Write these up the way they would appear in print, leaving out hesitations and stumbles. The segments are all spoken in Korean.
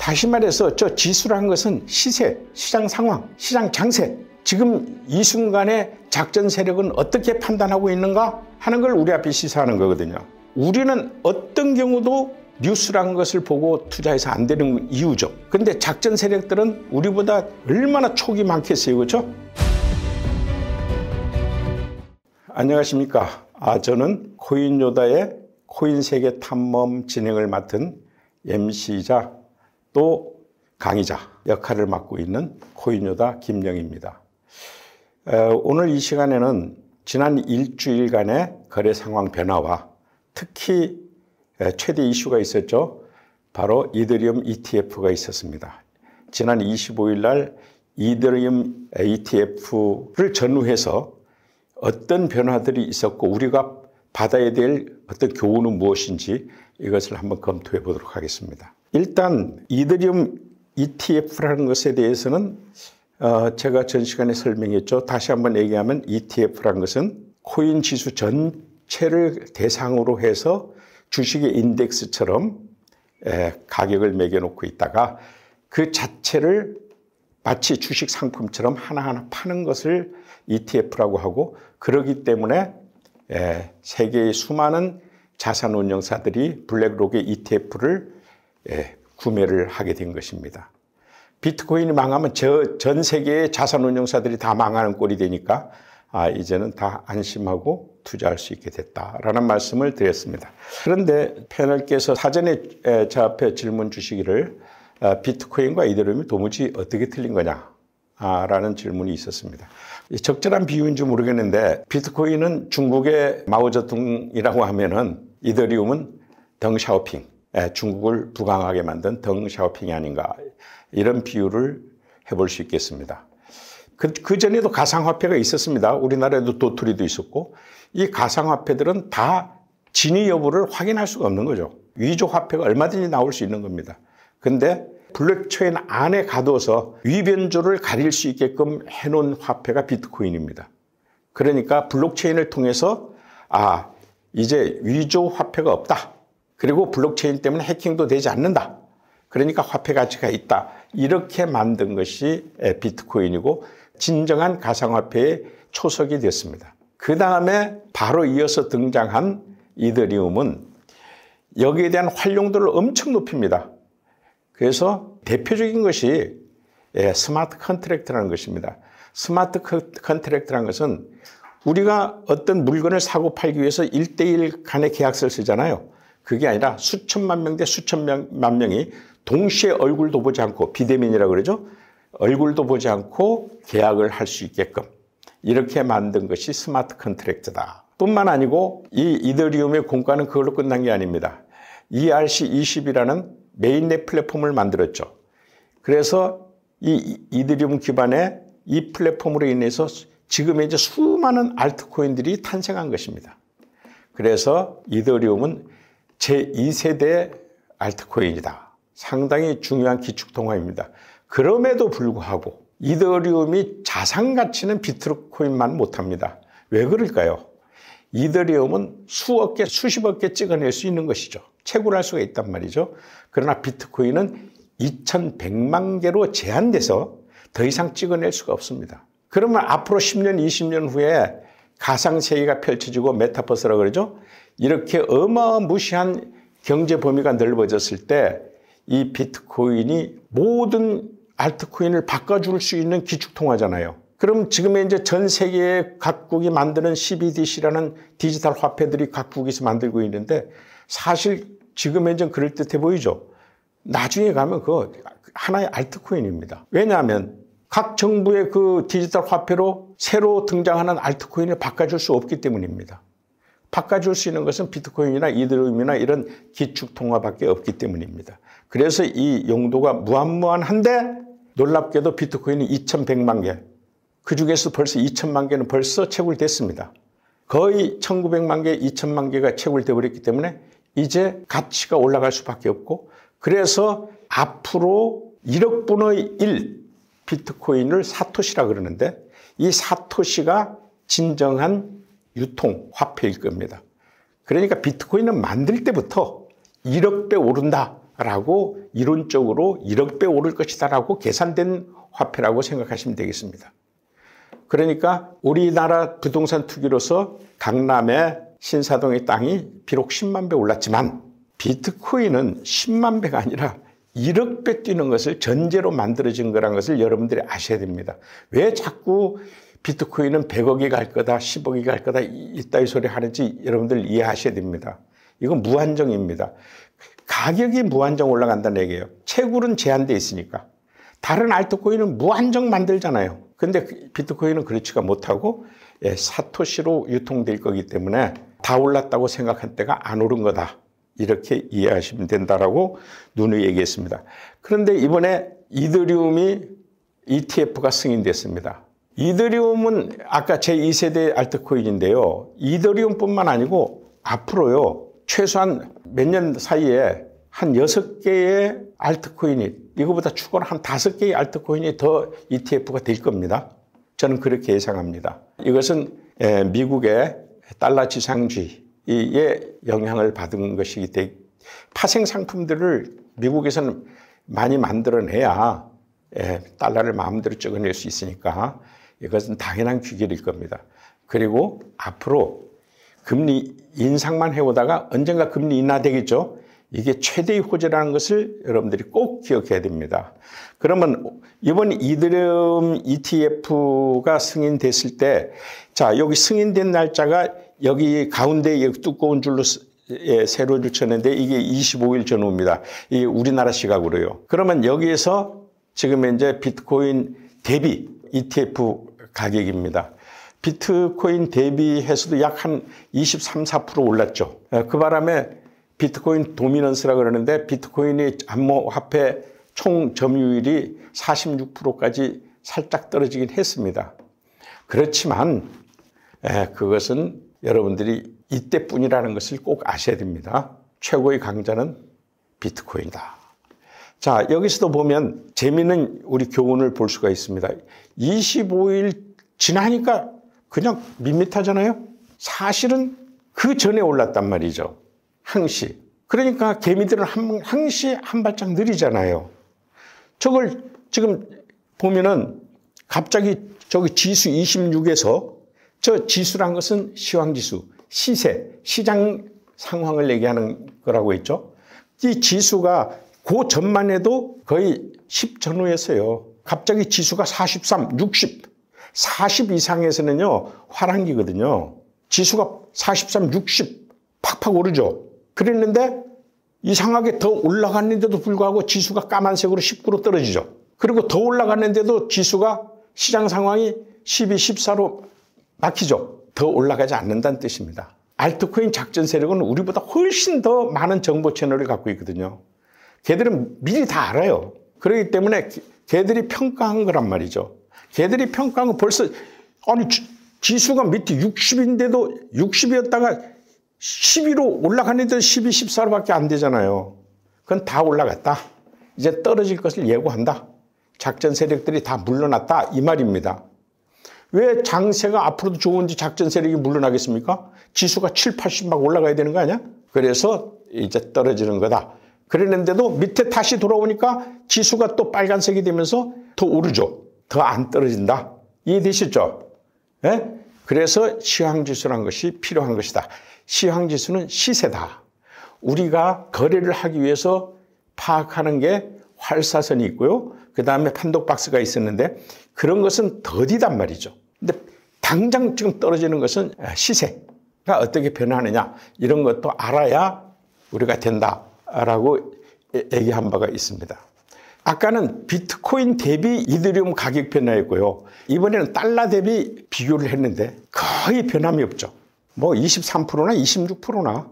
다시 말해서 저 지수라는 것은 시세, 시장 상황, 시장 장세, 지금 이 순간에 작전 세력은 어떻게 판단하고 있는가 하는 걸 우리 앞에 시사하는 거거든요. 우리는 어떤 경우도 뉴스라는 것을 보고 투자해서 안 되는 이유죠. 그런데 작전 세력들은 우리보다 얼마나 촉이 많겠어요, 그렇죠? 안녕하십니까. 저는 코인요다의 코인세계 탐험 진행을 맡은 MC이자 또 강의자 역할을 맡고 있는 코인요다 김영입니다. 오늘 이 시간에는 지난 일주일간의 거래 상황 변화와 특히 최대 이슈가 있었죠. 바로 이더리움 ETF가 있었습니다. 지난 25일 날 이더리움 ETF를 전후해서 어떤 변화들이 있었고 우리가 받아야 될 어떤 교훈은 무엇인지 이것을 한번 검토해 보도록 하겠습니다. 일단 이더리움 ETF라는 것에 대해서는 제가 전 시간에 설명했죠. 다시 한번 얘기하면 ETF라는 것은 코인 지수 전체를 대상으로 해서 주식의 인덱스처럼 가격을 매겨놓고 있다가 그 자체를 마치 주식 상품처럼 하나하나 파는 것을 ETF라고 하고, 그러기 때문에 세계의 수많은 자산운용사들이 블랙록의 ETF를 구매를 하게 된 것입니다. 비트코인이 망하면 전 세계의 자산운용사들이 다 망하는 꼴이 되니까 이제는 다 안심하고 투자할 수 있게 됐다라는 말씀을 드렸습니다. 그런데 패널께서 사전에 저 앞에 질문 주시기를 비트코인과 이더리움이 도무지 어떻게 틀린 거냐 라는 질문이 있었습니다. 적절한 비유인지 모르겠는데 비트코인은 중국의 마오쩌둥이라고 하면은 이더리움은 덩샤오핑, 중국을 부강하게 만든 덩샤오핑이 아닌가, 이런 비유를 해볼 수 있겠습니다. 그 전에도 가상화폐가 있었습니다. 우리나라에도 도토리도 있었고, 이 가상화폐들은 다 진위 여부를 확인할 수가 없는 거죠. 위조 화폐가 얼마든지 나올 수 있는 겁니다. 근데 블록체인 안에 가둬서 위변조를 가릴 수 있게끔 해놓은 화폐가 비트코인입니다. 그러니까 블록체인을 통해서 이제 위조 화폐가 없다. 그리고 블록체인 때문에 해킹도 되지 않는다. 그러니까 화폐 가치가 있다. 이렇게 만든 것이 비트코인이고 진정한 가상화폐의 초석이 됐습니다. 그 다음에 바로 이어서 등장한 이더리움은 여기에 대한 활용도를 엄청 높입니다. 그래서 대표적인 것이 스마트 컨트랙트라는 것입니다. 스마트 컨트랙트라는 것은 우리가 어떤 물건을 사고 팔기 위해서 1대1 간의 계약서를 쓰잖아요. 그게 아니라 수천만 명 대 수천만 명이 동시에 얼굴도 보지 않고, 비대면이라고 그러죠. 얼굴도 보지 않고 계약을 할 수 있게끔 이렇게 만든 것이 스마트 컨트랙트다. 뿐만 아니고 이 이더리움의 공과는 그걸로 끝난 게 아닙니다. ERC20이라는 메인넷 플랫폼을 만들었죠. 그래서 이 이더리움 기반의 이 플랫폼으로 인해서 지금 이제 수많은 알트코인들이 탄생한 것입니다. 그래서 이더리움은 제2세대 알트코인이다. 상당히 중요한 기축통화입니다. 그럼에도 불구하고 이더리움이 자산 가치는 비트코인만 못합니다. 왜 그럴까요? 이더리움은 수억 개, 수십억 개 찍어낼 수 있는 것이죠. 채굴할 수가 있단 말이죠. 그러나 비트코인은 2100만 개로 제한돼서 더 이상 찍어낼 수가 없습니다. 그러면 앞으로 10년, 20년 후에 가상세계가 펼쳐지고 메타버스라고 그러죠. 이렇게 어마무시한 경제 범위가 넓어졌을 때 이 비트코인이 모든 알트코인을 바꿔줄 수 있는 기축통화잖아요. 그럼 지금 이제 전 세계 각국이 만드는 CBDC라는 디지털 화폐들이 각국에서 만들고 있는데 사실 지금 이제 그럴듯해 보이죠. 나중에 가면 그거 하나의 알트코인입니다. 왜냐하면 각 정부의 그 디지털 화폐로 새로 등장하는 알트코인을 바꿔줄 수 없기 때문입니다. 바꿔줄 수 있는 것은 비트코인이나 이더리움이나 이런 기축통화밖에 없기 때문입니다. 그래서 이 용도가 무한무한한데 놀랍게도 비트코인이 2100만 개, 그 중에서 벌써 2000만 개는 벌써 채굴됐습니다. 거의 1900만 개, 2000만 개가 채굴돼 버렸기 때문에 이제 가치가 올라갈 수밖에 없고, 그래서 앞으로 1억 분의 1 비트코인을 사토시라 그러는데 이 사토시가 진정한 유통 화폐일 겁니다. 그러니까 비트코인은 만들 때부터 1억 배 오른다 라고 이론적으로 1억 배 오를 것이다 라고 계산된 화폐라고 생각하시면 되겠습니다. 그러니까 우리나라 부동산 투기로서 강남의 신사동의 땅이 비록 10만 배 올랐지만 비트코인은 10만 배가 아니라 1억 배 뛰는 것을 전제로 만들어진 거라는 것을 여러분들이 아셔야 됩니다. 왜 자꾸 비트코인은 100억이 갈 거다, 10억이 갈 거다 이따위 소리 하는지 여러분들 이해하셔야 됩니다. 이건 무한정입니다. 가격이 무한정 올라간다는 얘기예요. 채굴은 제한되어 있으니까. 다른 알트코인은 무한정 만들잖아요. 근데 비트코인은 그렇지가 못하고 사토시로 유통될 거기 때문에 다 올랐다고 생각한 때가 안 오른 거다. 이렇게 이해하시면 된다라고 누누이 얘기했습니다. 그런데 이번에 이더리움이 ETF가 승인됐습니다. 이더리움은 아까 제2세대 알트코인인데요. 이더리움뿐만 아니고 앞으로요. 최소한 몇 년 사이에 한 6개의 알트코인이 이거보다 추가로 한 5개의 알트코인이 더 ETF가 될 겁니다. 저는 그렇게 예상합니다. 이것은 미국의 달러 지상주의에 영향을 받은 것이기 때문에 파생 상품들을 미국에서는 많이 만들어내야 달러를 마음대로 찍어낼 수 있으니까 이것은 당연한 귀결일 겁니다. 그리고 앞으로 금리 인상만 해오다가 언젠가 금리 인하되겠죠. 이게 최대의 호재라는 것을 여러분들이 꼭 기억해야 됩니다. 그러면 이번 이더리움 ETF가 승인됐을 때, 자, 여기 승인된 날짜가 여기 가운데 두꺼운 줄로 세로 붙였는데 이게 25일 전후입니다. 이게 우리나라 시각으로요. 그러면 여기에서 지금 현재 비트코인 대비 ETF 가격입니다. 비트코인 대비해서도 약 한 23, 4% 올랐죠. 그 바람에 비트코인 도미넌스라고 그러는데 비트코인이 암호화폐 총 점유율이 46%까지 살짝 떨어지긴 했습니다. 그렇지만 그것은 여러분들이 이때뿐이라는 것을 꼭 아셔야 됩니다. 최고의 강자는 비트코인이다. 자, 여기서도 보면 재미있는 우리 교훈을 볼 수가 있습니다. 25일 지나니까 그냥 밋밋하잖아요. 사실은 그 전에 올랐단 말이죠. 항시. 그러니까 개미들은 항시 한 발짝 느리잖아요. 저걸 지금 보면은 갑자기 저기 지수 26에서 저 지수란 것은 시황지수, 시세, 시장 상황을 얘기하는 거라고 했죠. 이 지수가 그 전만 해도 거의 10 전후였어요. 갑자기 지수가 43, 60, 40 이상에서는요, 화랑기거든요. 지수가 43, 60 팍팍 오르죠. 그랬는데 이상하게 더 올라갔는데도 불구하고 지수가 까만색으로 19로 떨어지죠. 그리고 더 올라갔는데도 지수가 시장 상황이 12, 14로 막히죠. 더 올라가지 않는다는 뜻입니다. 알트코인 작전 세력은 우리보다 훨씬 더 많은 정보 채널을 갖고 있거든요. 걔들은 미리 다 알아요. 그렇기 때문에 걔들이 평가한 거란 말이죠. 걔들이 평가한 거 벌써 아니 지수가 밑에 60인데도 60이었다가 12로 올라갔는데 12, 14로밖에 안 되잖아요. 그건 다 올라갔다. 이제 떨어질 것을 예고한다. 작전 세력들이 다 물러났다. 이 말입니다. 왜 장세가 앞으로도 좋은지 작전 세력이 물러나겠습니까? 지수가 7, 80 막 올라가야 되는 거 아니야? 그래서 이제 떨어지는 거다. 그랬는데도 밑에 다시 돌아오니까 지수가 또 빨간색이 되면서 더 오르죠. 더 안 떨어진다. 이해되시죠? 네? 그래서 시황지수라는 것이 필요한 것이다. 시황지수는 시세다. 우리가 거래를 하기 위해서 파악하는 게 활사선이 있고요. 그 다음에 판독박스가 있었는데 그런 것은 더디단 말이죠. 근데 당장 지금 떨어지는 것은 시세가 어떻게 변하느냐 이런 것도 알아야 우리가 된다라고 얘기한 바가 있습니다. 아까는 비트코인 대비 이더리움 가격 변화였고요. 이번에는 달러 대비 비교를 했는데 거의 변함이 없죠. 뭐 23%나 26%나.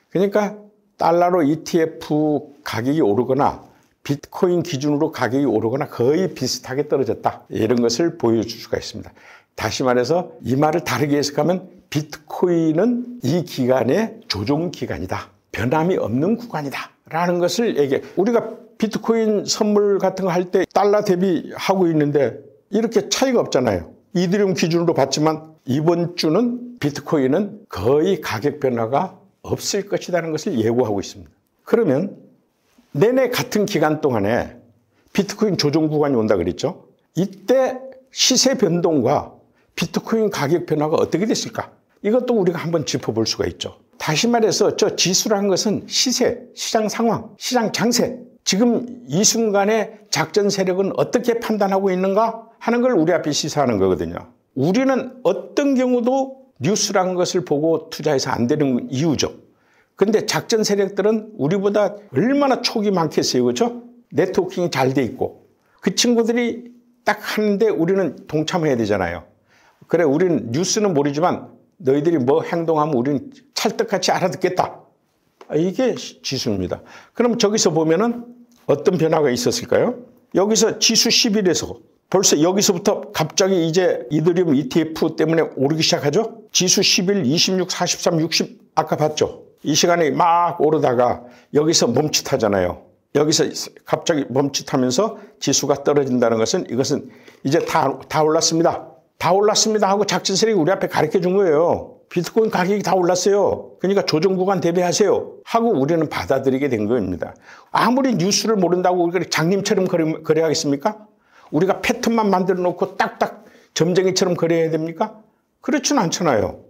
그러니까 달러로 ETF 가격이 오르거나 비트코인 기준으로 가격이 오르거나 거의 비슷하게 떨어졌다. 이런 것을 보여줄 수가 있습니다. 다시 말해서 이 말을 다르게 해석하면 비트코인은 이 기간의 조정 기간이다. 변함이 없는 구간이다. 라는 것을 얘기해. 우리가 비트코인 선물 같은 거 할 때 달러 대비 하고 있는데 이렇게 차이가 없잖아요. 이더리움 기준으로 봤지만 이번 주는 비트코인은 거의 가격 변화가 없을 것이라는 것을 예고하고 있습니다. 그러면 내내 같은 기간 동안에 비트코인 조정 구간이 온다 그랬죠. 이때 시세 변동과 비트코인 가격 변화가 어떻게 됐을까? 이것도 우리가 한번 짚어볼 수가 있죠. 다시 말해서 저 지수라는 것은 시세, 시장 상황, 시장 장세, 지금 이 순간에 작전 세력은 어떻게 판단하고 있는가 하는 걸 우리 앞에 시사하는 거거든요. 우리는 어떤 경우도 뉴스라는 것을 보고 투자해서 안 되는 이유죠. 그런데 작전 세력들은 우리보다 얼마나 촉이 많겠어요. 그렇죠? 네트워킹이 잘 돼 있고 그 친구들이 딱 하는데 우리는 동참해야 되잖아요. 그래, 우리는 뉴스는 모르지만 너희들이 뭐 행동하면 우리는 찰떡같이 알아듣겠다. 이게 지수입니다. 그럼 저기서 보면은 어떤 변화가 있었을까요? 여기서 지수 10일에서 벌써 여기서부터 갑자기 이제 이더리움 ETF 때문에 오르기 시작하죠? 지수 10일, 26, 43, 60 아까 봤죠? 이 시간에 막 오르다가 여기서 멈칫하잖아요. 여기서 갑자기 멈칫하면서 지수가 떨어진다는 것은 이것은 이제 다 올랐습니다. 다 올랐습니다 하고 작전 세력이 우리 앞에 가르쳐 준 거예요. 비트코인 가격이 다 올랐어요. 그러니까 조정 구간 대비하세요 하고 우리는 받아들이게 된 겁니다. 아무리 뉴스를 모른다고 우리가 장님처럼 거래하겠습니까? 우리가 패턴만 만들어 놓고 딱딱 점쟁이처럼 거래해야 됩니까? 그렇지는 않잖아요.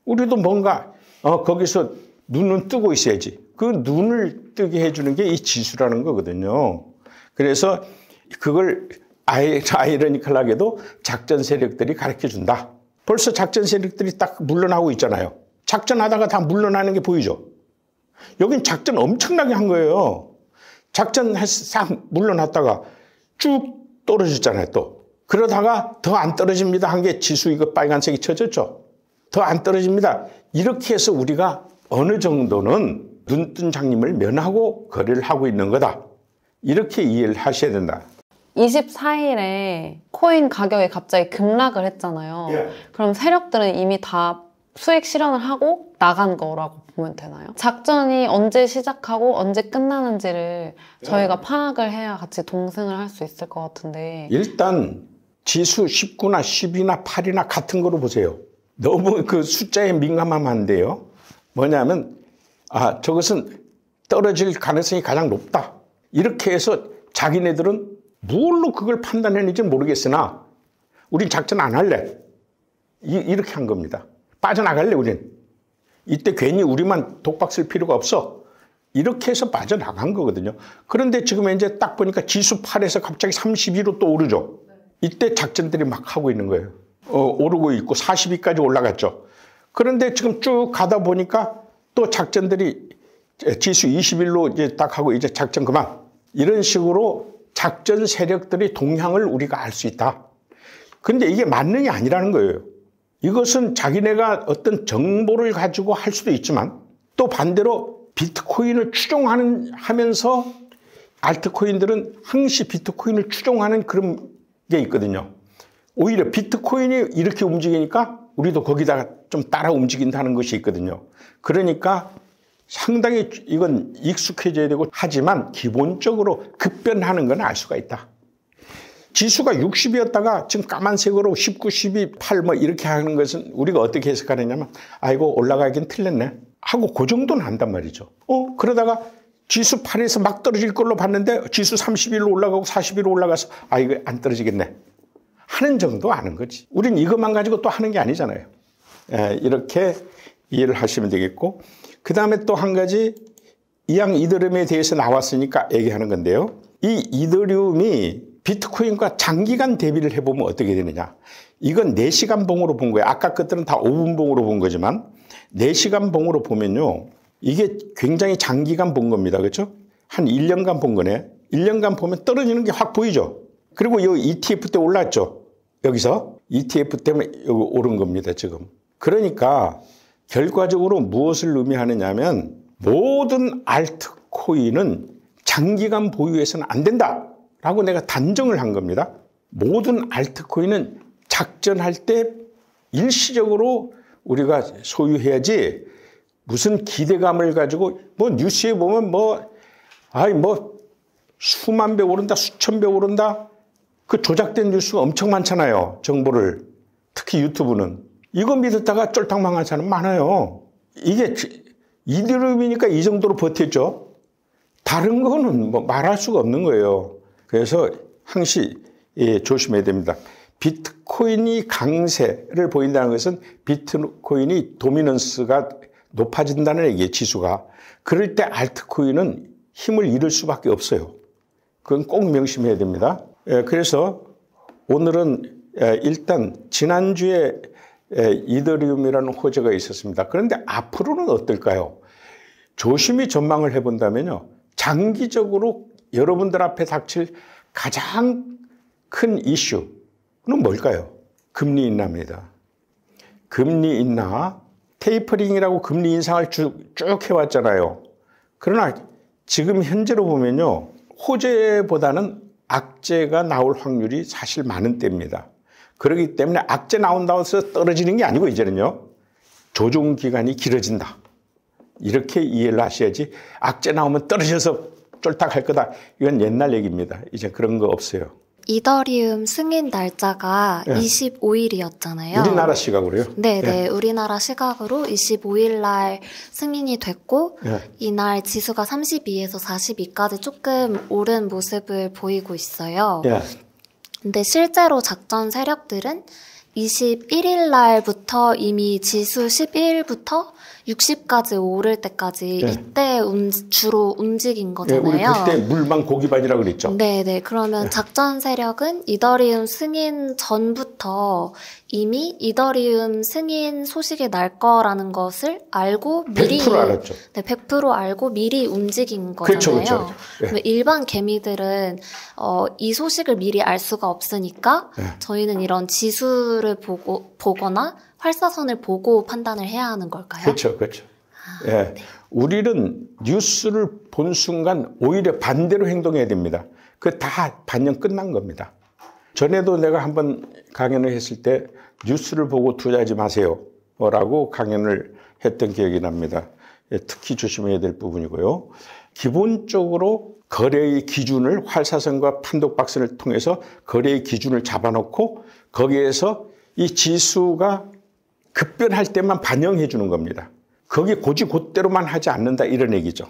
우리도 뭔가 거기서 눈은 뜨고 있어야지. 그 눈을 뜨게 해주는 게 이 지수라는 거거든요. 그래서 그걸 아이러니컬하게도 작전 세력들이 가르쳐준다. 벌써 작전 세력들이 딱 물러나고 있잖아요. 작전하다가 다 물러나는 게 보이죠. 여긴 작전 엄청나게 한 거예요. 작전해서 싹 물러났다가 쭉 떨어졌잖아요. 또 그러다가 더 안 떨어집니다 한 게 지수 이거 빨간색이 쳐졌죠. 더 안 떨어집니다. 이렇게 해서 우리가 어느 정도는 눈뜬 장님을 면하고 거래를 하고 있는 거다. 이렇게 이해를 하셔야 된다. 24일에 코인 가격이 갑자기 급락을 했잖아요. 그럼 세력들은 이미 다 수익 실현을 하고 나간 거라고 보면 되나요? 작전이 언제 시작하고 언제 끝나는지를 저희가 파악을 해야 같이 동승을 할 수 있을 것 같은데. 일단 지수 19나 10이나 8이나 같은 거로 보세요. 너무 그 숫자에 민감하면 안 돼요. 뭐냐면 저것은 떨어질 가능성이 가장 높다. 이렇게 해서 자기네들은 뭘로 그걸 판단했는지 모르겠으나 우린 작전 안 할래. 이렇게 한 겁니다. 빠져나갈래 우린. 이때 괜히 우리만 독박 쓸 필요가 없어. 이렇게 해서 빠져나간 거거든요. 그런데 지금 이제 딱 보니까 지수 8에서 갑자기 32로 또 오르죠. 이때 작전들이 막 하고 있는 거예요. 오르고 있고 42까지 올라갔죠. 그런데 지금 쭉 가다 보니까 또 작전들이 지수 21로 이제 딱 하고 이제 작전 그만. 이런 식으로 작전 세력들의 동향을 우리가 알 수 있다. 그런데 이게 만능이 아니라는 거예요. 이것은 자기네가 어떤 정보를 가지고 할 수도 있지만 또 반대로 비트코인을 추종하면서 알트코인들은 항시 비트코인을 추종하는 그런 게 있거든요. 오히려 비트코인이 이렇게 움직이니까 우리도 거기다가 좀 따라 움직인다는 것이 있거든요. 그러니까 상당히 이건 익숙해져야 되고 하지만 기본적으로 급변하는 건 알 수가 있다. 지수가 60이었다가 지금 까만색으로 19, 12, 8 뭐 이렇게 하는 것은 우리가 어떻게 해석하느냐면 아이고 올라가긴 틀렸네 하고 그 정도는 한단 말이죠. 그러다가 지수 8에서 막 떨어질 걸로 봤는데 지수 31로 올라가고 41로 올라가서 이거 안 떨어지겠네 하는 정도 아는 거지. 우린 이것만 가지고 또 하는 게 아니잖아요. 이렇게 이해를 하시면 되겠고, 그 다음에 또 한 가지 이양 이더리움에 대해서 나왔으니까 얘기하는 건데요. 이 이더리움이 비트코인과 장기간 대비를 해보면 어떻게 되느냐. 이건 4시간 봉으로 본 거예요. 아까 것들은 다 5분 봉으로 본 거지만 4시간 봉으로 보면요. 이게 굉장히 장기간 본 겁니다. 그렇죠? 한 1년간 본 거네. 1년간 보면 떨어지는 게 확 보이죠. 그리고 이 ETF 때 올랐죠. 여기서 ETF 때문에 여기 오른 겁니다. 지금. 그러니까 결과적으로 무엇을 의미하느냐면 모든 알트코인은 장기간 보유해서는 안 된다라고 내가 단정을 한 겁니다. 모든 알트코인은 작전할 때 일시적으로 우리가 소유해야지 무슨 기대감을 가지고 뭐 뉴스에 보면 수만 배 오른다, 수천 배 오른다. 그 조작된 뉴스가 엄청 많잖아요. 정보를. 특히 유튜브는. 이거 믿었다가 쫄딱 망한 사람 많아요. 이게 이더리움이니까 이 정도로 버텼죠. 다른 거는 뭐 말할 수가 없는 거예요. 그래서 항시 조심해야 됩니다. 비트코인이 강세를 보인다는 것은 비트코인이 도미넌스가 높아진다는 얘기예요, 지수가. 그럴 때 알트코인은 힘을 잃을 수밖에 없어요. 그건 꼭 명심해야 됩니다. 그래서 오늘은 일단 지난주에 이더리움이라는 호재가 있었습니다. 그런데 앞으로는 어떨까요? 조심히 전망을 해본다면요. 장기적으로 여러분들 앞에 닥칠 가장 큰 이슈는 뭘까요? 금리 인하입니다. 금리 인하, 테이퍼링이라고 금리 인상을 쭉 해왔잖아요. 그러나 지금 현재로 보면요. 호재보다는 악재가 나올 확률이 사실 많은 때입니다. 그렇기 때문에 악재 나온다고 해서 떨어지는 게 아니고 이제는요. 조정 기간이 길어진다. 이렇게 이해를 하셔야지 악재 나오면 떨어져서 쫄딱 할 거다. 이건 옛날 얘기입니다. 이제 그런 거 없어요. 이더리움 승인 날짜가 25일이었잖아요. 우리나라 시각으로요? 네, 우리나라 시각으로 25일 날 승인이 됐고 이날 지수가 32에서 42까지 조금 오른 모습을 보이고 있어요. 근데 실제로 작전 세력들은 21일 날부터 이미 지수 11부터 60까지 오를 때까지 이때 주로 움직인 거잖아요. 우리 그때 물반 고기반이라고 그랬죠. 네. 그러면 작전 세력은 이더리움 승인 전부터 이미 이더리움 승인 소식이 날 거라는 것을 알고 미리 100% 알았죠. 네, 100% 알고 미리 움직인 거잖아요. 그렇죠. 일반 개미들은 이 소식을 미리 알 수가 없으니까 저희는 이런 지수를 보거나 활사선을 보고 판단을 해야 하는 걸까요? 그렇죠. 네. 우리는 뉴스를 본 순간 오히려 반대로 행동해야 됩니다. 그 다 반영 끝난 겁니다. 전에도 내가 한번 강연을 했을 때 뉴스를 보고 투자하지 마세요 라고 강연을 했던 기억이 납니다. 특히 조심해야 될 부분이고요. 기본적으로 거래의 기준을 활사선과 판독박스를 통해서 거래의 기준을 잡아놓고 거기에서 이 지수가 급변할 때만 반영해 주는 겁니다. 거기 고지곧대로만 하지 않는다 이런 얘기죠.